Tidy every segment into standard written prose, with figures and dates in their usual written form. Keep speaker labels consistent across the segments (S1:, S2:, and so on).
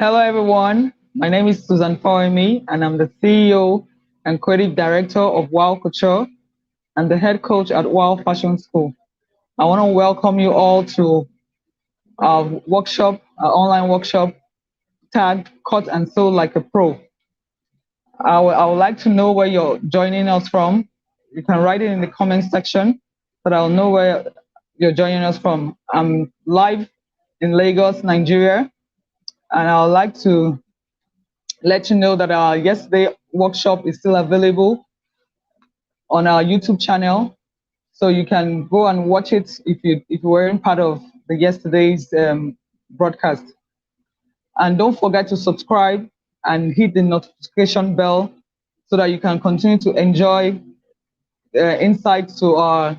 S1: Hello, everyone. My name is Susan Poemi, and I'm the CEO and creative director of Wow Couture and the head coach at Wow Fashion School. I want to welcome you all to our workshop, our online workshop tagged Cut and Sew Like a Pro. I would like to know where you're joining us from. You can write it in the comment section so that I'll know where you're joining us from. I'm live in Lagos, Nigeria, and I would like to let you know that our yesterday workshop is still available on our YouTube channel, so you can go and watch it if you weren't part of the yesterday's broadcast. And don't forget to subscribe and hit the notification bell so that you can continue to enjoy insights to our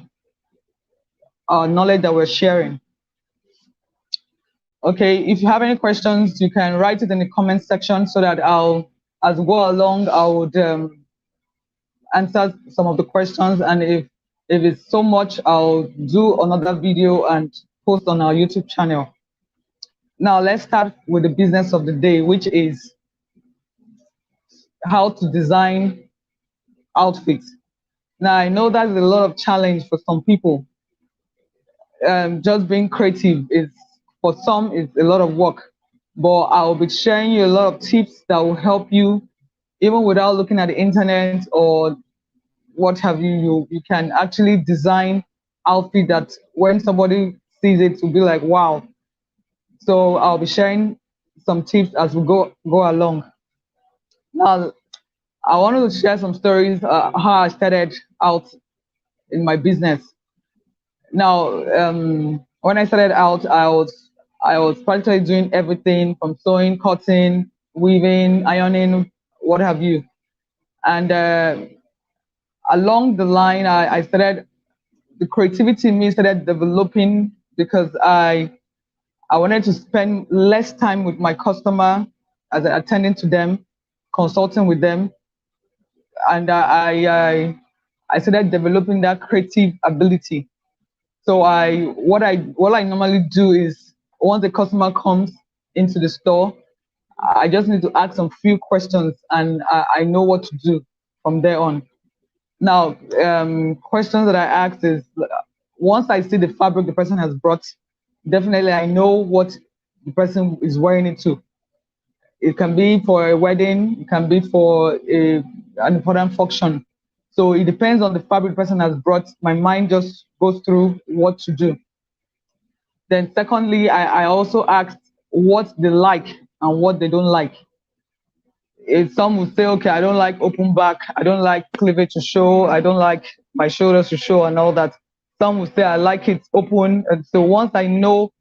S1: knowledge that we're sharing. Okay, if you have any questions, you can write it in the comment section so that as we go along, I would answer some of the questions, and if it's so much, I'll do another video and post on our YouTube channel. Now let's start with the business of the day, which is how to design outfits. Now I know that's a lot of challenge for some people. Just being creative is, for some, it's a lot of work, but I'll be sharing you a lot of tips that will help you even without looking at the internet or what have you. You can actually design outfit that when somebody sees it will be like, wow. So I'll be sharing some tips as we go along. Now I wanted to share some stories how I started out in my business. Now when I started out, I was practically doing everything from sewing, cutting, weaving, ironing, what have you. And along the line, I started, the creativity in me started developing because I wanted to spend less time with my customer as attending to them, consulting with them, and I started developing that creative ability. So what I normally do is, once the customer comes into the store, I just need to ask some few questions, and I know what to do from there on. Now, questions that I ask is, once I see the fabric the person has brought, definitely I know what the person is wearing it to. It can be for a wedding, it can be for an important function. So it depends on the fabric the person has brought. My mind just goes through what to do. Then secondly, I also asked what they like and what they don't like. If some will say, okay, I don't like open back, I don't like cleavage to show, I don't like my shoulders to show and all that. Some will say I like it open. And so once I know,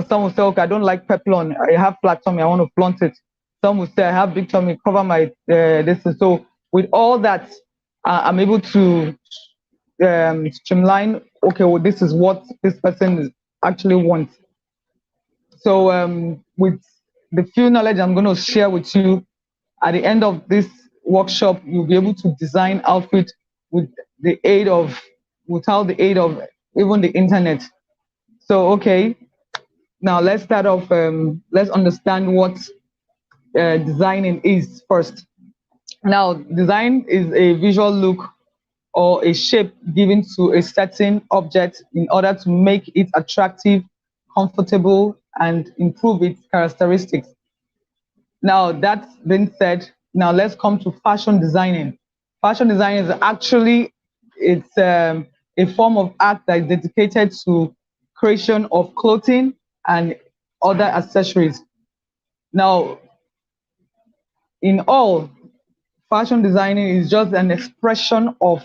S1: some will say, okay, I don't like peplon, I have flat tummy, I want to flaunt it. Some will say I have big tummy, cover my this. So with all that, I'm able to streamline. Okay, well, this is what this person actually wants. So with the few knowledge I'm going to share with you, at the end of this workshop, you'll be able to design outfit with the aid of, without the aid of even the internet. So, okay, now let's start off. Let's understand what designing is first. Now, design is a visual look or a shape given to a certain object in order to make it attractive, comfortable, and improve its characteristics. Now, that being said, now let's come to fashion designing. Fashion design is actually, it's a form of art that is dedicated to creation of clothing and other accessories. Now, in all, fashion designing is just an expression of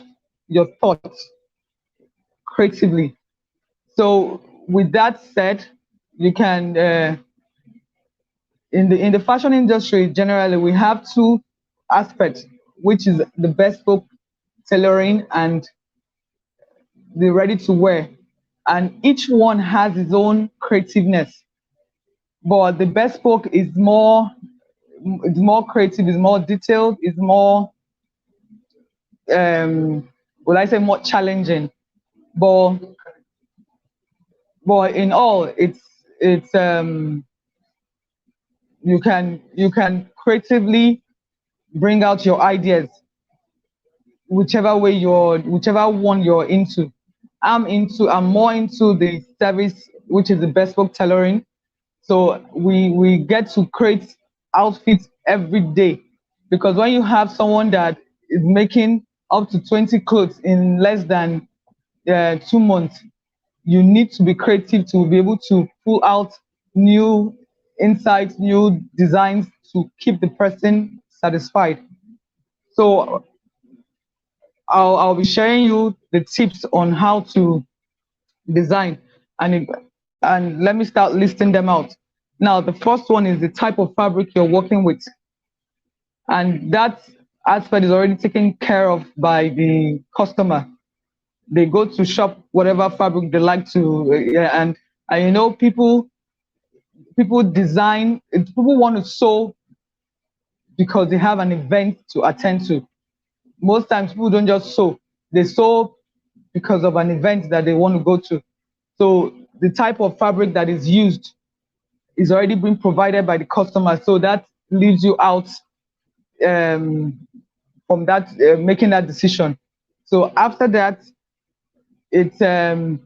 S1: your thoughts creatively. So, with that said, you can in the fashion industry generally we have two aspects, which is the bespoke tailoring and the ready to wear, and each one has its own creativeness. But the bespoke is more, it's more creative, it's more detailed, it's more would I say more challenging. But in all, it's you can creatively bring out your ideas, whichever one you're into. I'm more into the service, which is the bespoke tailoring. So we get to create outfits every day, because when you have someone that is making up to 20 clothes in less than 2 months, you need to be creative to be able to pull out new insights, new designs to keep the person satisfied. So I'll be sharing you the tips on how to design, and and let me start listing them out. Now, the first one is the type of fabric you're working with, and that aspect is already taken care of by the customer. They go to shop whatever fabric they like to, yeah, and people design. People want to sew because they have an event to attend to. Most times, people don't just sew; they sew because of an event that they want to go to. So the type of fabric that is used is already being provided by the customer. So that leaves you out um, from that making that decision. So after that, it's the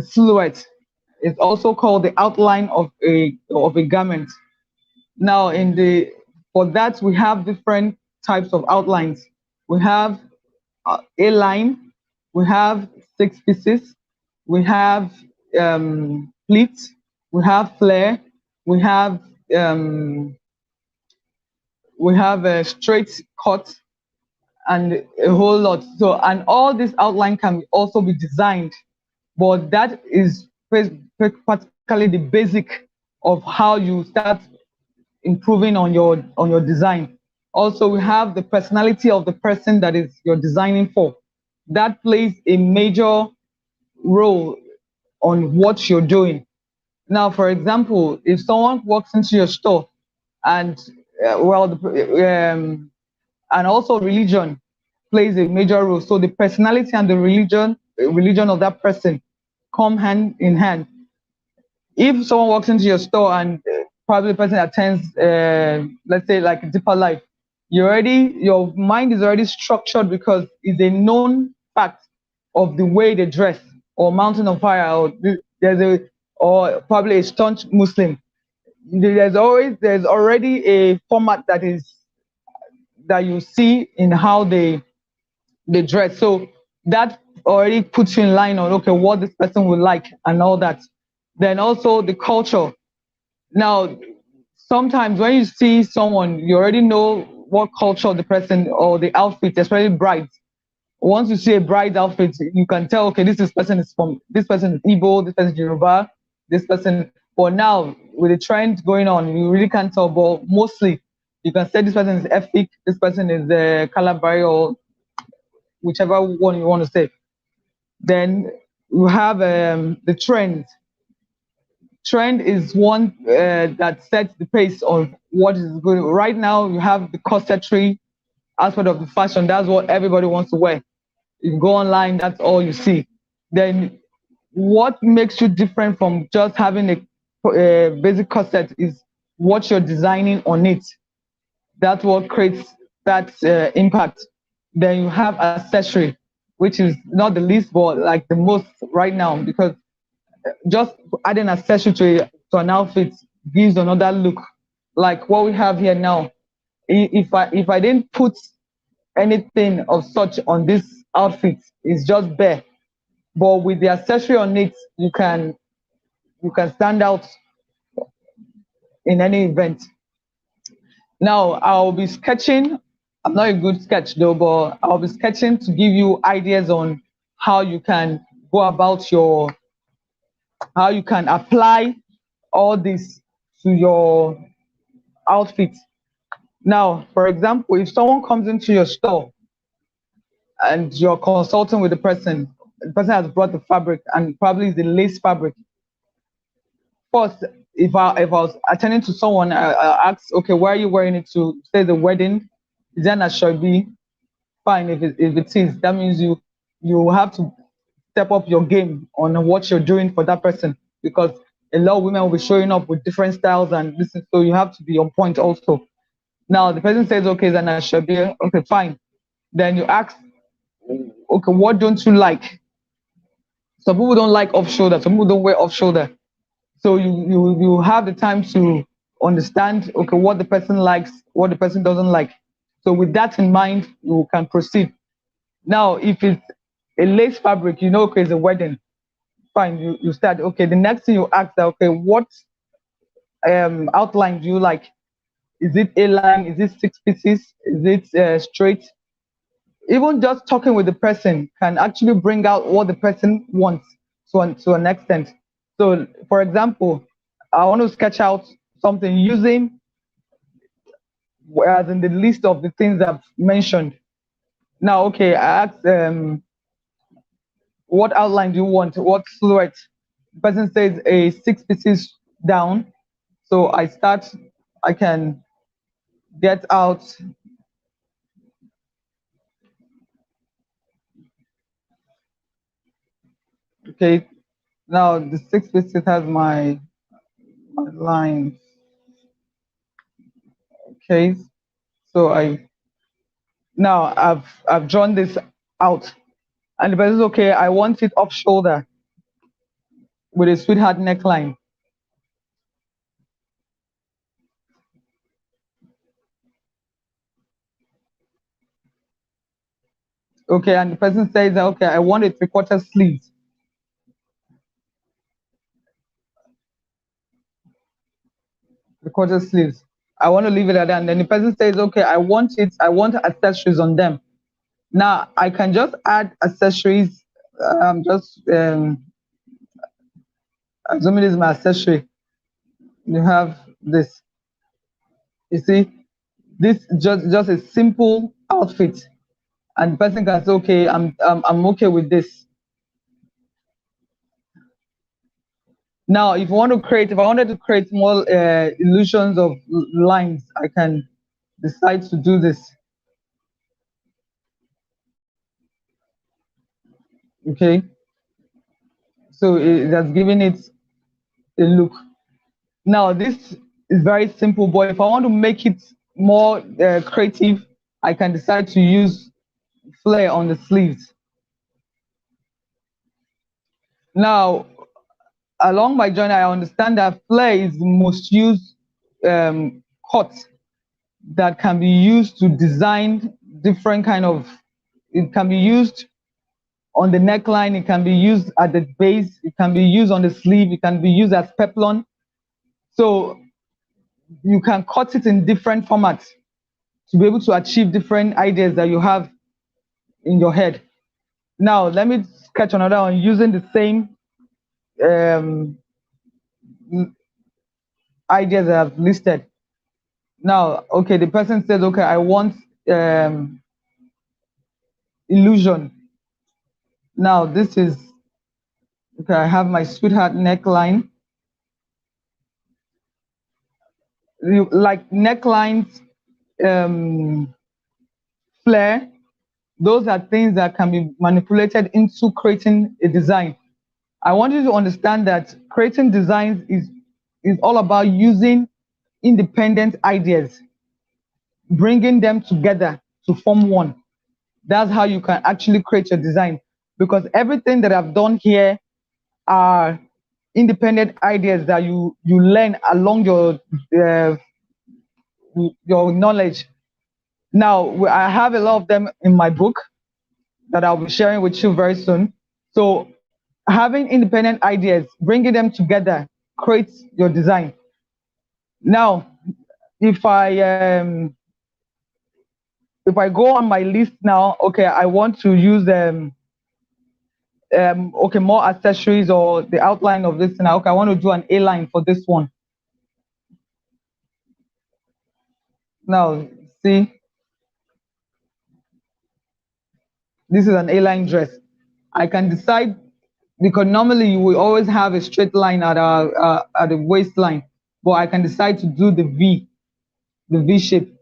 S1: silhouette. It's also called the outline of a garment. Now, in the for that we have different types of outlines. We have a line, we have six pieces, we have pleats, we have flare, we have um, a straight cut, and a whole lot. So, and all this outline can also be designed, but that is practically the basic of how you start improving on your design. Also, we have the personality of the person that is you're designing for. That plays a major role on what you're doing. Now, for example, if someone walks into your store and and also religion plays a major role. So the personality and the religion of that person come hand in hand. If someone walks into your store and probably the person attends, let's say like deeper life, your mind is already structured because it's a known fact of the way they dress, or mountain of fire, or there's a or probably a staunch Muslim. There's already a format that you see in how they dress. So that already puts you in line on okay what this person would like and all that. Then also the culture. Now, sometimes when you see someone, you already know what culture the person or the outfit, especially brides. Once you see a bride outfit, you can tell okay this person is Igbo, this person is Yoruba, this person. But now with the trend going on, you really can't tell. But mostly, you can say this person is ethnic, this person is Calabari, or whichever one you want to say. Then you have the trend. Trend is one that sets the pace of what is good. Right now, you have the corsetry aspect of the fashion. That's what everybody wants to wear. You go online, that's all you see. Then what makes you different from just having a basic corset is what you're designing on it. That's what creates that impact. Then you have accessory, which is not the least, but like the most right now, because just adding accessory to an outfit gives another look. Like what we have here now. If I didn't put anything of such on this outfit, it's just bare. But with the accessory on it, you can stand out in any event. Now I'll be sketching. I'm not a good sketch though, but I'll be sketching to give you ideas on how you can go about how you can apply all this to your outfit. Now, for example, if someone comes into your store and you're consulting with the person has brought the fabric and probably the lace fabric. First, if I was attending to someone, I ask, okay, where are you wearing it to? Say the wedding. Is that a shabby? Fine. If it is, that means you have to step up your game on what you're doing for that person, because a lot of women will be showing up with different styles and this, so you have to be on point also. Now the person says, okay, then I should be okay, fine. Then you ask, okay, what don't you like? Some people don't like off shoulder, some people don't wear off shoulder. So you have the time to understand, okay, what the person likes, what the person doesn't like. So with that in mind, you can proceed. Now, if it's a lace fabric, you know, okay, it's a wedding. Fine, you start. Okay, the next thing you ask, okay, what outline do you like? Is it a line? Is it six pieces? Is it straight? Even just talking with the person can actually bring out what the person wants to an extent. So, for example, I want to sketch out something using, as in the list of the things I've mentioned. Now, okay, I asked, what outline do you want? What silhouette? The person says a six pieces down. So I start, I can get out, okay, now the six pieces has my line. Okay, so I've drawn this out, and the person says, okay, I want it off shoulder with a sweetheart neckline. Okay, and the person says that, okay, I want a three-quarter sleeves. Three-quarter sleeves. I want to leave it at that. And then the person says, okay, I want accessories on them. Now I can just add accessories. Just assuming this is my accessory. You have this. You see, this just a simple outfit, and the person can say, okay, I'm okay with this. Now, if I wanted to create more illusions of lines, I can decide to do this. Okay, so it has given it a look. Now, this is very simple, but if I want to make it more creative, I can decide to use flare on the sleeves. Now, along my journey, I understand that flare is the most used cut that can be used to design different kind of. It can be used on the neckline. It can be used at the base. It can be used on the sleeve. It can be used as peplon. So you can cut it in different formats to be able to achieve different ideas that you have in your head. Now, let me sketch another one using the same um, ideas that I've listed. Now, okay, the person says, okay, I want illusion. Now, this is, okay, I have my sweetheart neckline. Like necklines, flare, those are things that can be manipulated into creating a design. I want you to understand that creating designs is all about using independent ideas, bringing them together to form one. That's how you can actually create your design, because everything that I've done here are independent ideas that you learn along uh, your knowledge. Now, I have a lot of them in my book that I'll be sharing with you very soon. So having independent ideas, bringing them together, creates your design. Now, if I if I go on my list now, okay, I want to use okay, more accessories or the outline of this now. Okay, I want to do an A line for this one. Now, see, this is an A line dress. I can decide, because normally you will always have a straight line at the waistline, but I can decide to do the V shape,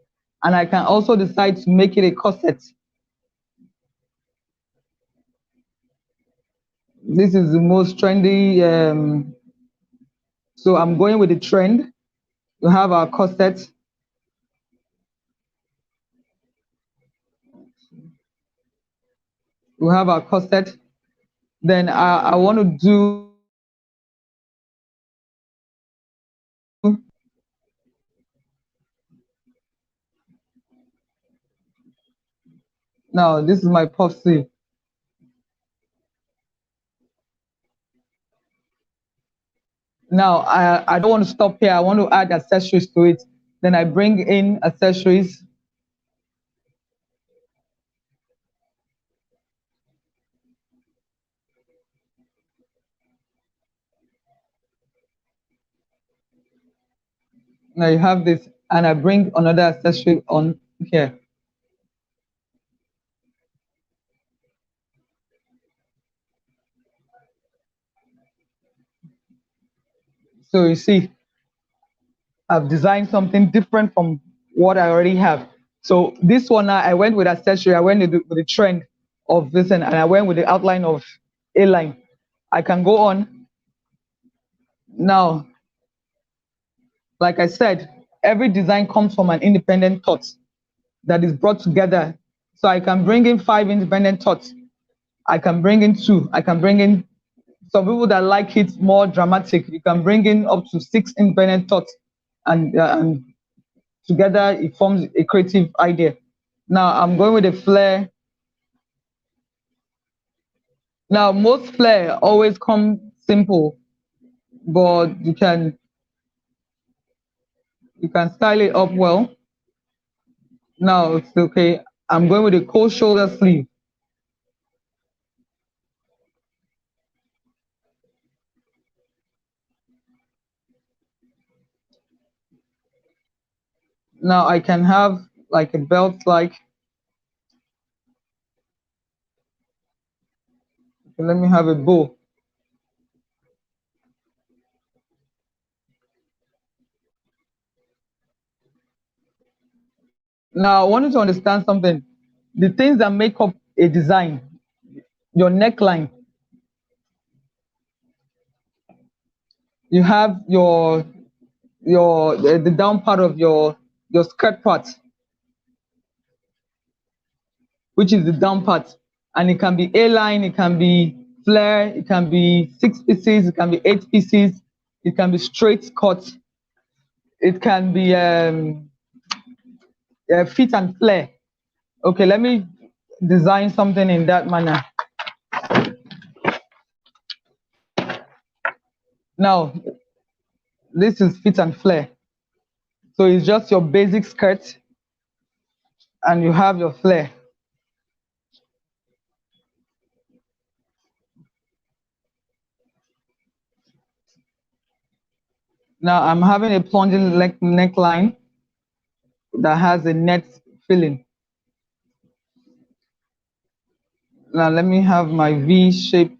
S1: and I can also decide to make it a corset. This is the most trendy So I'm going with the trend. We have our corset. We have our corset. Then I want to do, now this is my puff sleeve. Now I don't want to stop here. I want to add accessories to it. Then I bring in accessories. Now you have this, and I bring another accessory on here. So you see, I've designed something different from what I already have. So this one, I went with accessory. I went with the trend of this, and I went with the outline of a line. I can go on now. Like I said, every design comes from an independent thought that is brought together. So I can bring in 5 independent thoughts. I can bring in 2. I can bring in, some people that like it more dramatic, you can bring in up to 6 independent thoughts, and together it forms a creative idea. Now I'm going with a flare. Now most flare always come simple, but you can style it up well. Now it's okay. I'm going with a cold shoulder sleeve. Now I can have like a belt, like, let me have a bow. Now I want you to understand something. The things that make up a design, your neckline, you have the down part of your skirt part, which is the down part, and it can be A line, it can be flare, it can be 6 pieces, it can be 8 pieces, it can be straight cut, it can be fit and flare. Okay, let me design something in that manner. Now this is fit and flare, so it's just your basic skirt and you have your flare. Now I'm having a plunging neckline that has a net filling. Now let me have my V-shaped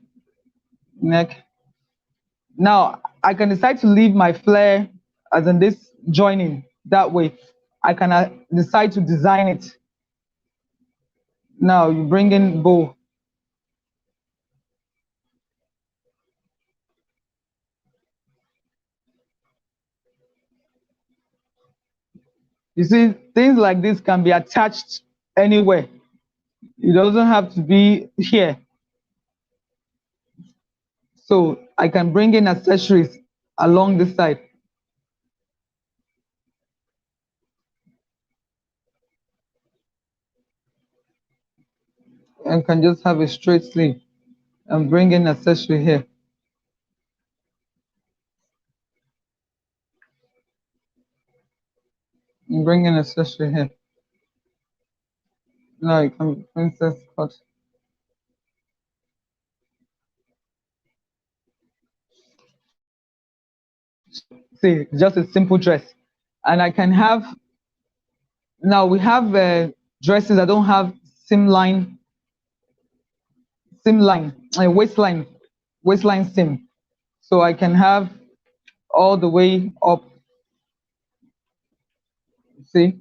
S1: neck. Now I can decide to leave my flare as in this joining that way. I can decide to design it. Now you bring in bow. You see, things like this can be attached anywhere. It doesn't have to be here. So I can bring in accessories along this side. And can just have a straight sleeve and bring in accessory here. And bring in accessory here. Now you can princess cut. See, just a simple dress. And I can have, now we have dresses that don't have seam line, waistline seam. So I can have all the way up. See?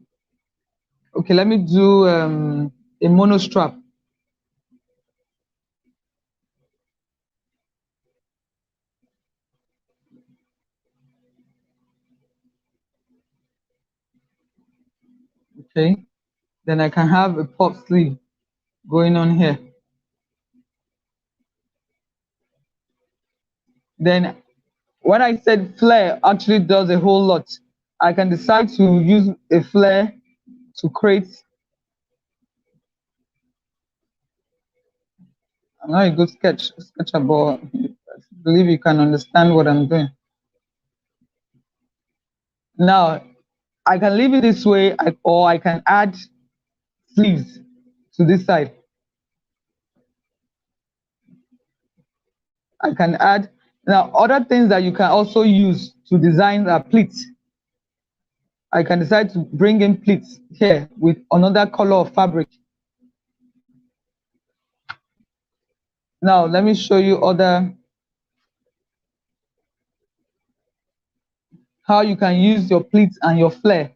S1: Okay, let me do a mono strap. Okay, then I can have a puff sleeve going on here. Then when I said flare actually does a whole lot, I can decide to use a flare to create. I'm not a good sketcher, but I believe you can understand what I'm doing. Now, I can leave it this way, or I can add sleeves to this side. I can add. Now, other things that you can also use to design are pleats. I can decide to bring in pleats here with another color of fabric. Now, let me show you how you can use your pleats and your flare.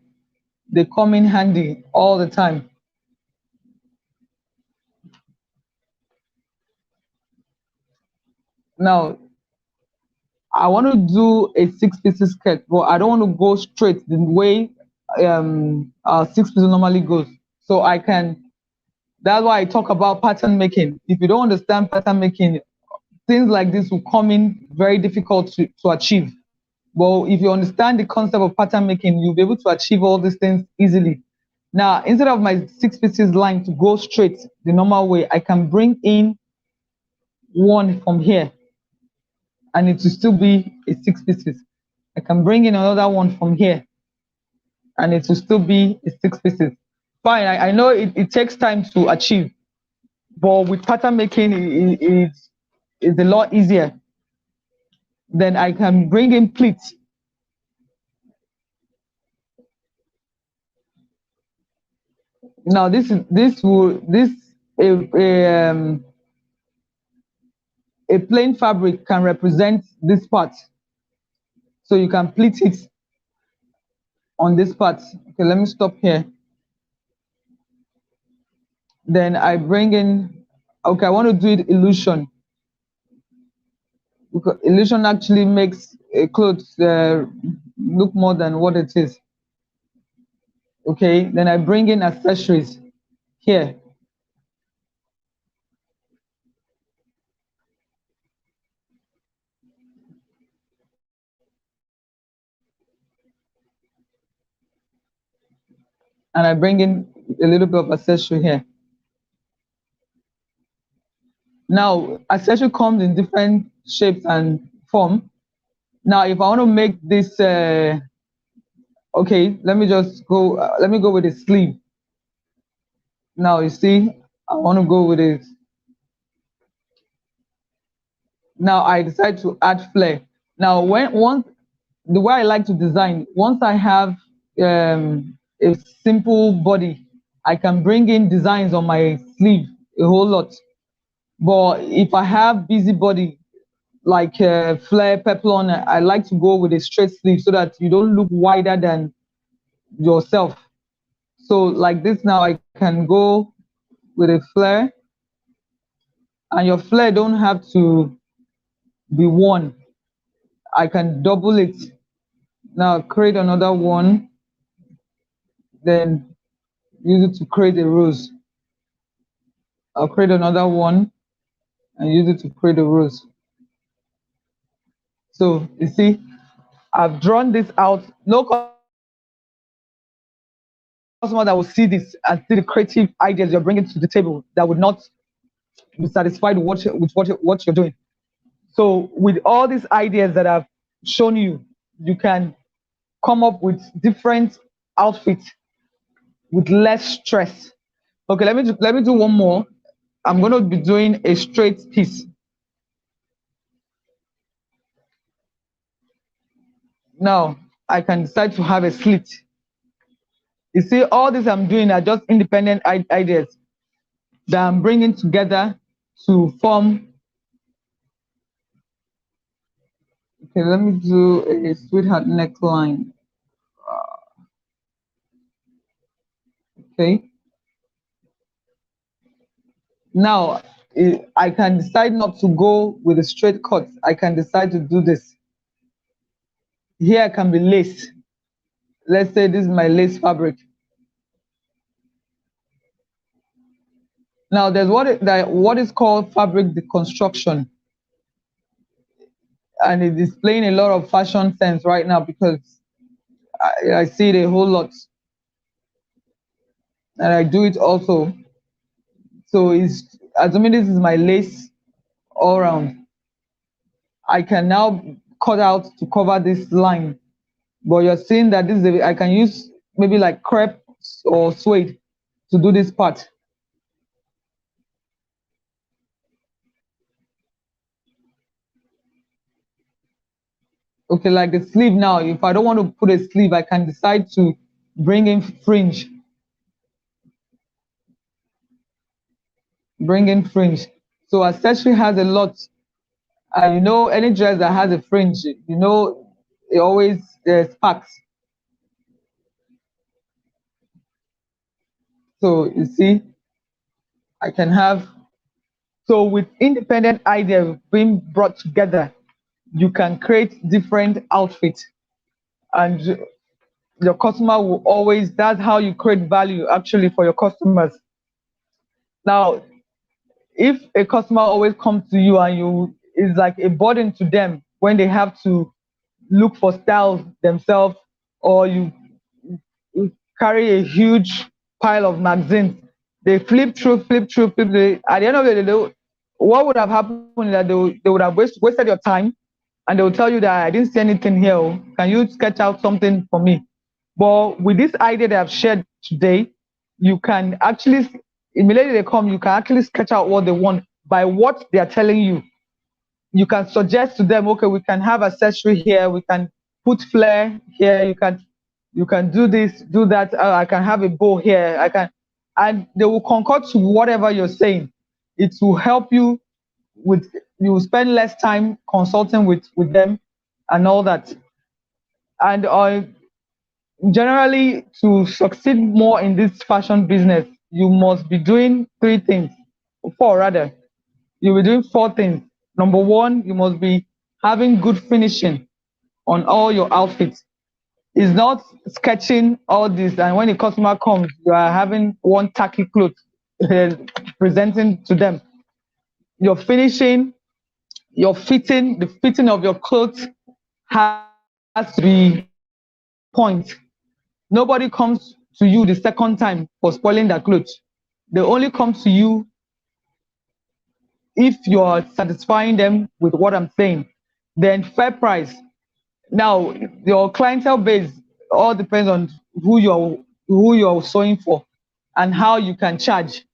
S1: They come in handy all the time. Now, I want to do a 6 pieces skirt, but I don't want to go straight the way our 6 pieces normally goes. So I can, that's why I talk about pattern making. If you don't understand pattern making, things like this will come in very difficult to achieve. But if you understand the concept of pattern making, you'll be able to achieve all these things easily. Now, instead of my 6 pieces line to go straight the normal way, I can bring in one from here and it will still be a 6 pieces. I can bring in another one from here and it will still be a 6 pieces. Fine, I know it takes time to achieve, but with pattern making, it's a lot easier. Then I can bring in pleats. Now this a plain fabric can represent this part, so you can pleat it on this part. Okay, let me stop here. Then I bring in, okay, I want to do it illusion, because illusion actually makes a clothes look more than what it is. Okay, then I bring in accessories here. And I bring in a little bit of accessory here. Now, accessory comes in different shapes and form. Now, if I want to make this, okay, let me just go, let me go with a sleeve. Now, you see, I want to go with it. Now, I decide to add flare. Now, the way I like to design, once I have a simple body, I can bring in designs on my sleeve a whole lot. But if I have busy body, like flare, peplon, I like to go with a straight sleeve so that you don't look wider than yourself. So like this now, I can go with a flare, and your flare don't have to be one. I can double it. Now create another one, then use it to create a rose. I'll create another one and use it to create a rose. So you see, I've drawn this out. No customer that will see this and see the creative ideas you're bringing to the table that would not be satisfied with what you're doing. So with all these ideas that I've shown you, you can come up with different outfits with less stress. Okay, let me do one more. I'm going to be doing a straight piece. Now I can decide to have a slit. You see, all this I'm doing are just independent ideas that I'm bringing together to form. Okay, let me do a sweetheart neckline. Okay. Now, I can decide not to go with a straight cut. I can decide to do this. Here can be lace. Let's say this is my lace fabric. Now there's what is called fabric deconstruction, and it is playing a lot of fashion sense right now because I see it a whole lot, and I do it also. So it's assuming this is my lace all round. I can now cut out to cover this line, but you're seeing that I can use maybe like crepe or suede to do this part. Okay, like the sleeve now, if I don't want to put a sleeve, I can decide to bring in fringe, bring in fringe. So accessory has a lot. Any dress that has a fringe, it always sparks. So you see, I can have, so with independent ideas being brought together, you can create different outfits. And your customer will always, that's how you create value actually for your customers. Now, if a customer always comes to you and you is like a burden to them when they have to look for styles themselves, or you carry a huge pile of magazines, they flip through, at the end of the day, what would have happened is that they would have wasted your time, and they will tell you that I didn't see anything here. Oh. Can you sketch out something for me? But with this idea that I've shared today, you can actually, immediately they come, you can actually sketch out what they want by what they are telling you. You can suggest to them, okay, we can have accessory here, we can put flare here, you can do this, do that. I can have a bow here, I can, and they will concord to whatever you're saying. It will help you with, you will spend less time consulting with them and all that. And generally, to succeed more in this fashion business, you must be doing three things, four rather. You'll be doing four things. Number one, you must be having good finishing on all your outfits. It's not sketching all this, and when the customer comes, you are having one tacky cloth presenting to them. Your finishing, your fitting, the fitting of your clothes has to be point. Nobody comes to you the second time for spoiling their clothes. They only come to you if you're satisfying them with what I'm saying. Then fair price. Now your clientele base all depends on who you're sewing for and how you can charge.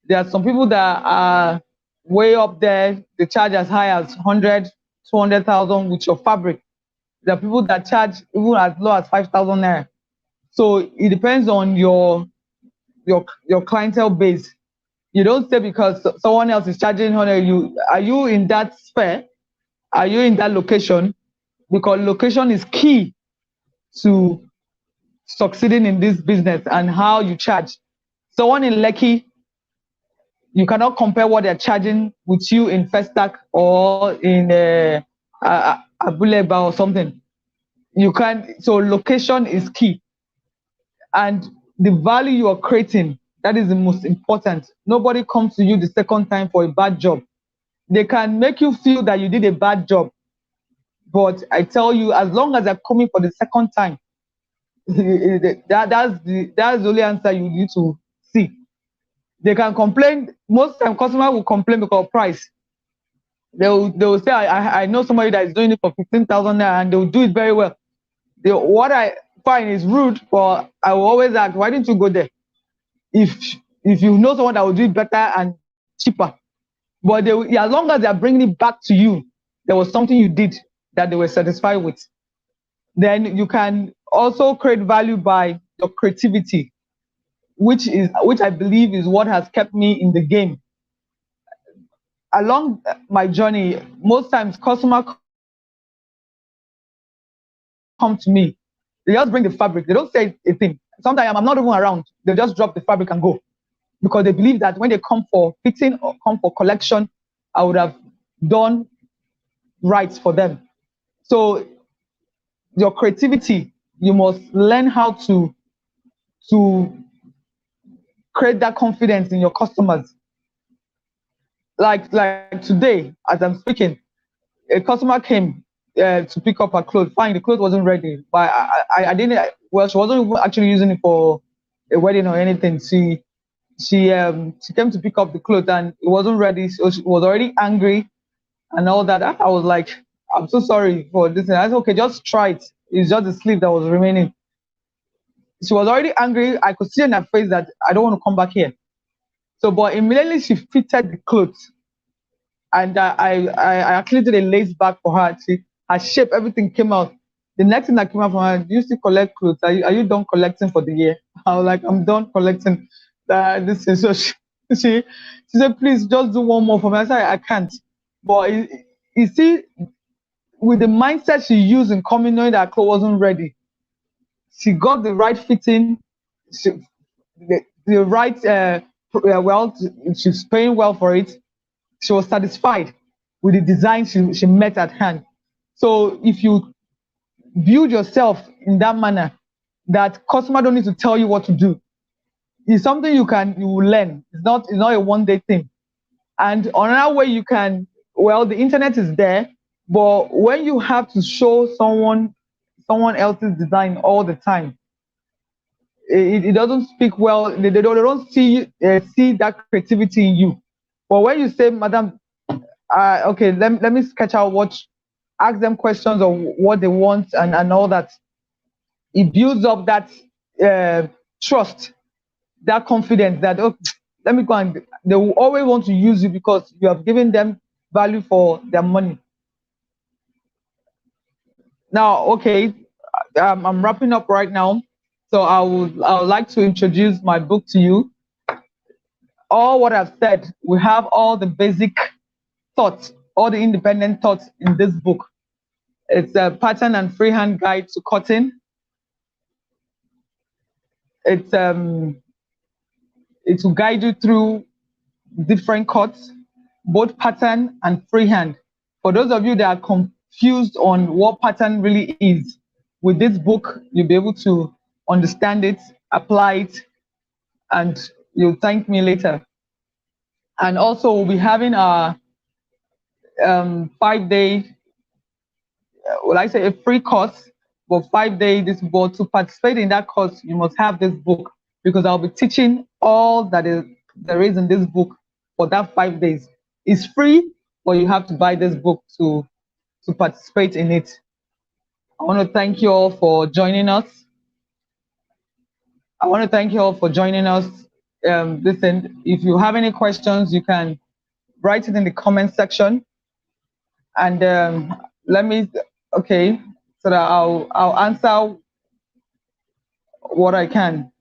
S1: There are some people that are way up there, they charge as high as 100, 200,000 with your fabric. There are people that charge even as low as 5,000 naira. So it depends on your clientele base. You don't say because someone else is charging 100, are you in that sphere? Are you in that location? Because location is key to succeeding in this business and how you charge. Someone in Lekki, you cannot compare what they're charging with you in Festac or in Abuleba or something. You can, so location is key. And the value you are creating, that is the most important. Nobody comes to you the second time for a bad job. They can make you feel that you did a bad job, but I tell you, as long as they're coming for the second time, that's the only answer you need to see. They can complain. Most time, customer will complain because of price. They will say, I know somebody that is doing it for 15,000 naira, and they will do it very well. What I find is rude, but I will always ask, why didn't you go there? If if you know someone that will do it better and cheaper, but as long as they are bringing it back to you, there was something you did that they were satisfied with. Then you can also create value by your creativity, which I believe is what has kept me in the game. Along my journey, most times customers come to me, they just bring the fabric, they don't say a thing. Sometimes I'm not even around, they just drop the fabric and go, because they believe that when they come for fitting or come for collection, I would have done right for them. So your creativity, you must learn how to create that confidence in your customers. Like today, as I'm speaking, a customer came to pick up her clothes. Fine, the clothes wasn't ready, but I didn't. Well, she wasn't even actually using it for a wedding or anything. She came to pick up the clothes and it wasn't ready, so she was already angry and all that. I was like, I'm so sorry for this. And I said, okay, just try it. It's just the sleeve that was remaining. She was already angry. I could see in her face that I don't want to come back here. So, but immediately she fitted the clothes, and I actually did a lace back for her. Her shape, everything came out. The next thing that came out from her, do you still collect clothes? Are you done collecting for the year? I was like, I'm done collecting. This is so. She said, please just do one more for me. I said, I can't. But you see, with the mindset she used in coming, knowing that her clothes wasn't ready, she got the right fitting, the right well. She's paying well for it. She was satisfied with the design she met at hand. So if you build yourself in that manner, that customer don't need to tell you what to do. It's something you will learn. It's not a one-day thing. And another way you can, well, the internet is there, but when you have to show someone else's design all the time, it doesn't speak well. They don't see that creativity in you. But when you say, Madam, okay, let me sketch out ask them questions of what they want and all that, it builds up that trust, that confidence that, oh, let me go, and they will always want to use you because you have given them value for their money. Now, okay, I'm wrapping up right now. So I would like to introduce my book to you. All what I've said, we have all the basic thoughts, all the independent thoughts in this book. It's a pattern and freehand guide to cutting. It will guide you through different cuts, both pattern and freehand. For those of you that are confused on what pattern really is, with this book, you'll be able to understand it, apply it, and you'll thank me later. And also, we'll be having a 5-day, a free course for 5 days. This book, to participate in that course, you must have this book, because I'll be teaching all that there is in this book for that 5 days. It's free, but you have to buy this book to participate in it. I want to thank you all for joining us. Listen, if you have any questions, you can write it in the comment section. And so that I'll answer what I can.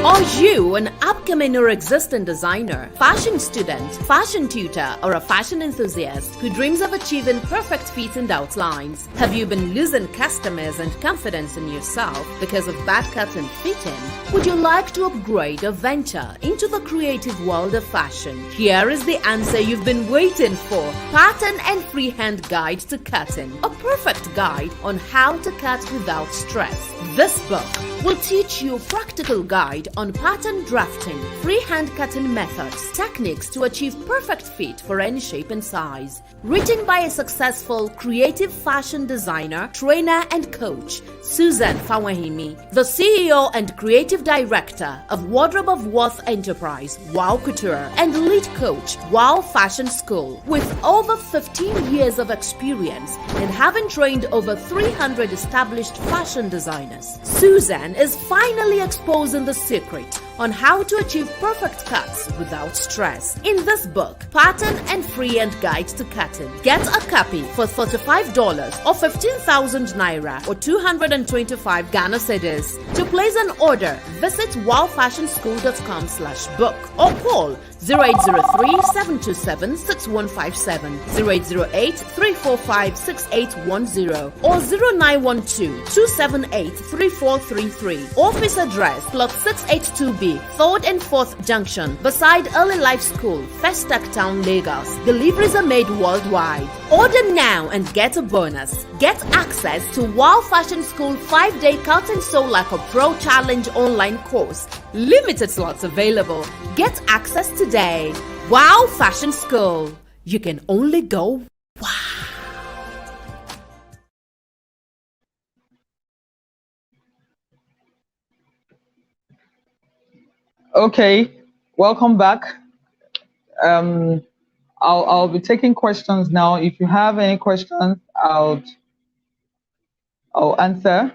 S2: Are you an upcoming or existing designer, fashion student, fashion tutor, or a fashion enthusiast who dreams of achieving perfect feet and outlines? Have you been losing customers and confidence in yourself because of bad cut and fitting? Would you like to upgrade or venture into the creative world of fashion? Here is the answer you've been waiting for. Pattern and Freehand Guide to Cutting, a perfect guide on how to cut without stress. This book will teach you a practical guide on pattern drafting, freehand cutting methods, techniques to achieve perfect fit for any shape and size. Written by a successful creative fashion designer, trainer, and coach, Susan Fawahimi, the CEO and creative director of Wardrobe of Worth Enterprise, Wow Couture, and lead coach, Wow Fashion School. With over 15 years of experience and having trained over 300 established fashion designers, Susan is finally exposing the secret on how to achieve perfect cuts without stress. In this book, Pattern and Freehand Guide to Cutting, get a copy for $45 or 15,000 Naira or 225 Ghana cedis. To place an order, visit wowfashionschool.com/book or call 0803-727-6157, 0808-345-6810 or 0912-278-3433. Office address Plot 682B, 3rd and 4th Junction, beside Early Life School, Festac Town, Lagos. Deliveries are made worldwide. Order now and get a bonus. Get access to Wow Fashion School 5-day Cut and Sew Like a Pro Challenge online course. Limited slots available. Get access today. Wow Fashion School. You can only go wow.
S1: Okay, welcome back. Um, I'll be taking questions now. If you have any questions, I'll answer.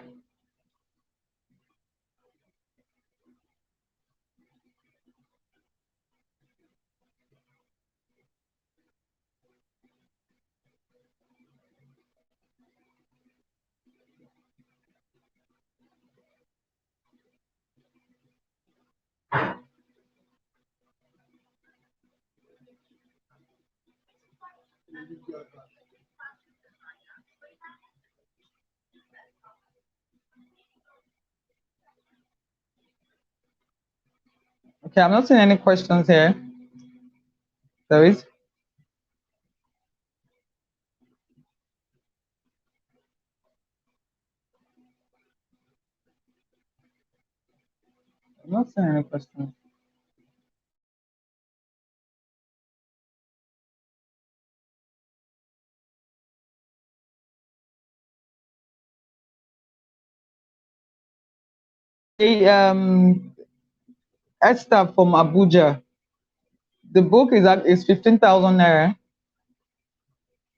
S1: Okay, I'm not seeing any questions here. There is. I'm not seeing any questions. Hey, Esther from Abuja. The book is 15,000 naira.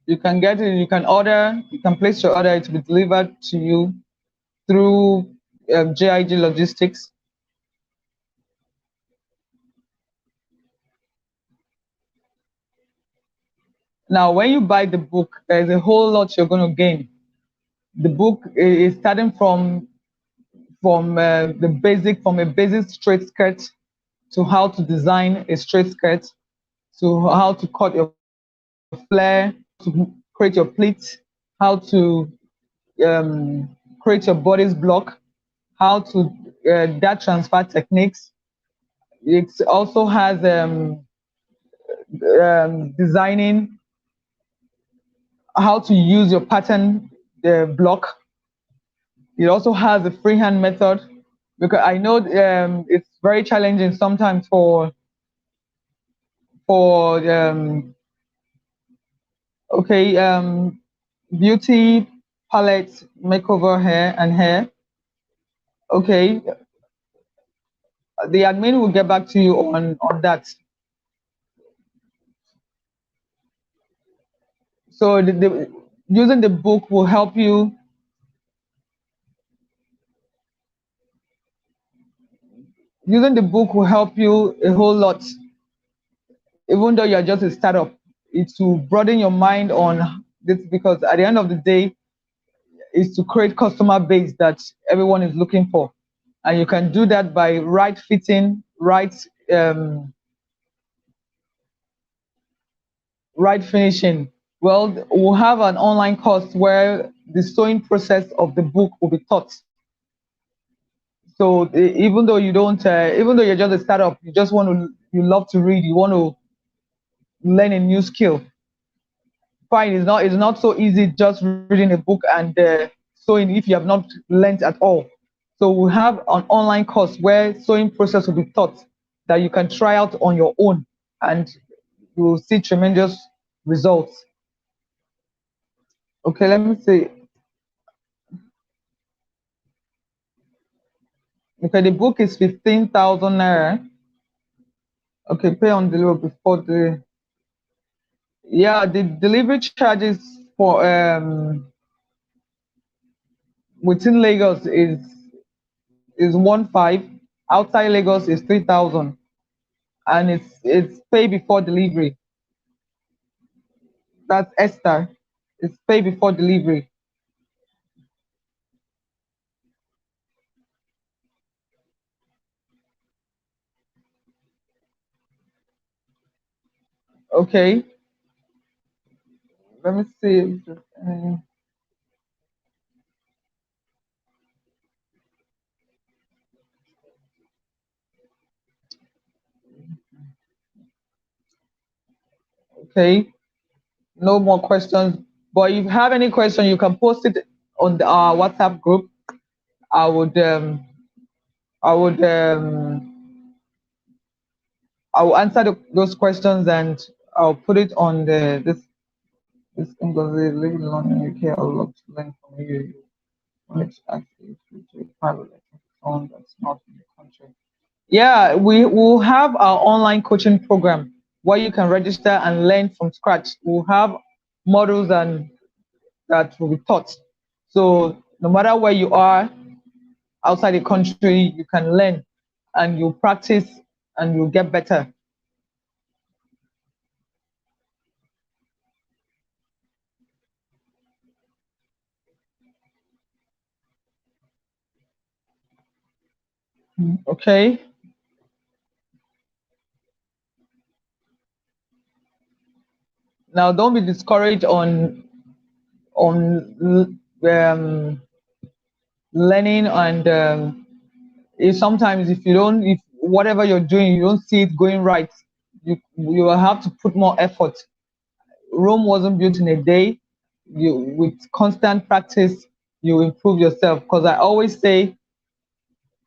S1: You can get it. You can order. You can place your order. It will be delivered to you through JIG Logistics. Now, when you buy the book, there's a whole lot you're going to gain. The book is starting from a basic straight skirt to how to design a straight skirt, to how to cut your flare, to create your pleats, how to create your bodice block, how to dart transfer techniques. It also has designing, how to use your pattern block. It also has a freehand method, because I know it's very challenging sometimes for okay beauty palette makeover hair and hair. Okay, the admin will get back to you on that. So using the book will help you. Using the book will help you a whole lot, even though you're just a startup. It will broaden your mind on this, because at the end of the day, is to create customer base that everyone is looking for, and you can do that by right fitting, right finishing. Well, we'll have an online course where the sewing process of the book will be taught. So even though you don't, even though you're just a startup, you love to read, you want to learn a new skill. Fine, it's not so easy just reading a book and sewing if you have not learned at all. So we have an online course where sewing process will be taught, that you can try out on your own, and you will see tremendous results. Okay, let me see. Okay, the book is 15,000 naira. Okay, pay on delivery before the, yeah, the delivery charges for within Lagos is 1.5. Outside Lagos is 3,000, and it's pay before delivery. That's Esther. It's pay before delivery. Okay, let me see. Okay, No more questions. But if you have any question, you can post it on our WhatsApp group. I would I would I will answer those questions, and I'll put it on this English living alone in UK. I would love to learn from you. You wanted to ask if you do a private lesson for someone that's not in the country. Yeah, we will have our online coaching program where you can register and learn from scratch. We'll have models and that will be taught. So no matter where you are outside the country, you can learn and you practice and you'll get better. Okay. Now don't be discouraged on learning, and if sometimes if you don't, if whatever you're doing you don't see it going right, you will have to put more effort. Rome wasn't built in a day. You with constant practice you improve yourself, because I always say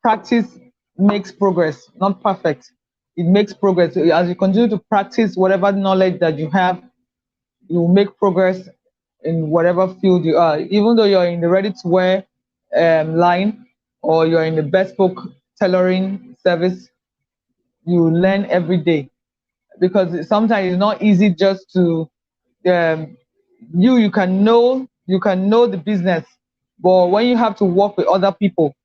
S1: practice makes progress, not perfect. It makes progress. As you continue to practice whatever knowledge that you have, you will make progress in whatever field you are. Even though you're in the ready to wear line, or you're in the bespoke tailoring service, you learn every day, because sometimes it's not easy just to um, you can know the business, but when you have to work with other people,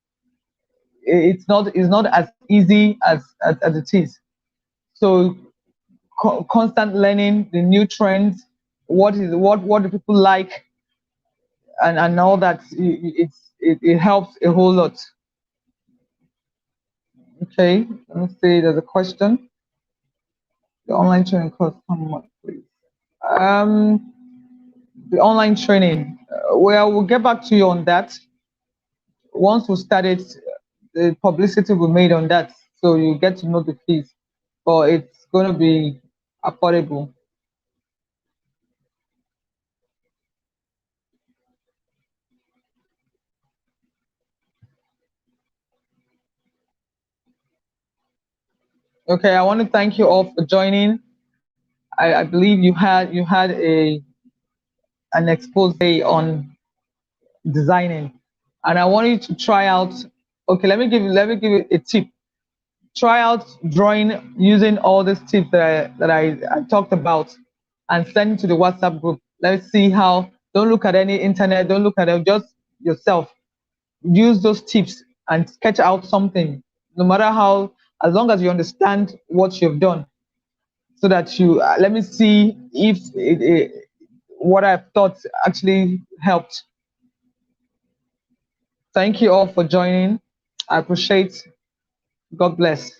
S1: it's not as easy as it is. So constant learning the new trends, what do people like, and all that, it helps a whole lot. Okay, let me see, there's a question. The online training costs how much, please? um the online training, well, we'll get back to you on that. Once we start it, the publicity will be made on that, so you get to know the fees, but it's going to be affordable. Okay, I want to thank you all for joining. I believe you had an expose on designing, and I want you to try out. Okay, let me give you a tip. Try out drawing using all these tips that I talked about, and send it to the WhatsApp group. Let's see how. Don't look at any internet. Don't look at it. Just yourself. Use those tips and sketch out something. No matter how, as long as you understand what you've done, so that you let me see if what I've thought actually helped. Thank you all for joining. I appreciate. God bless.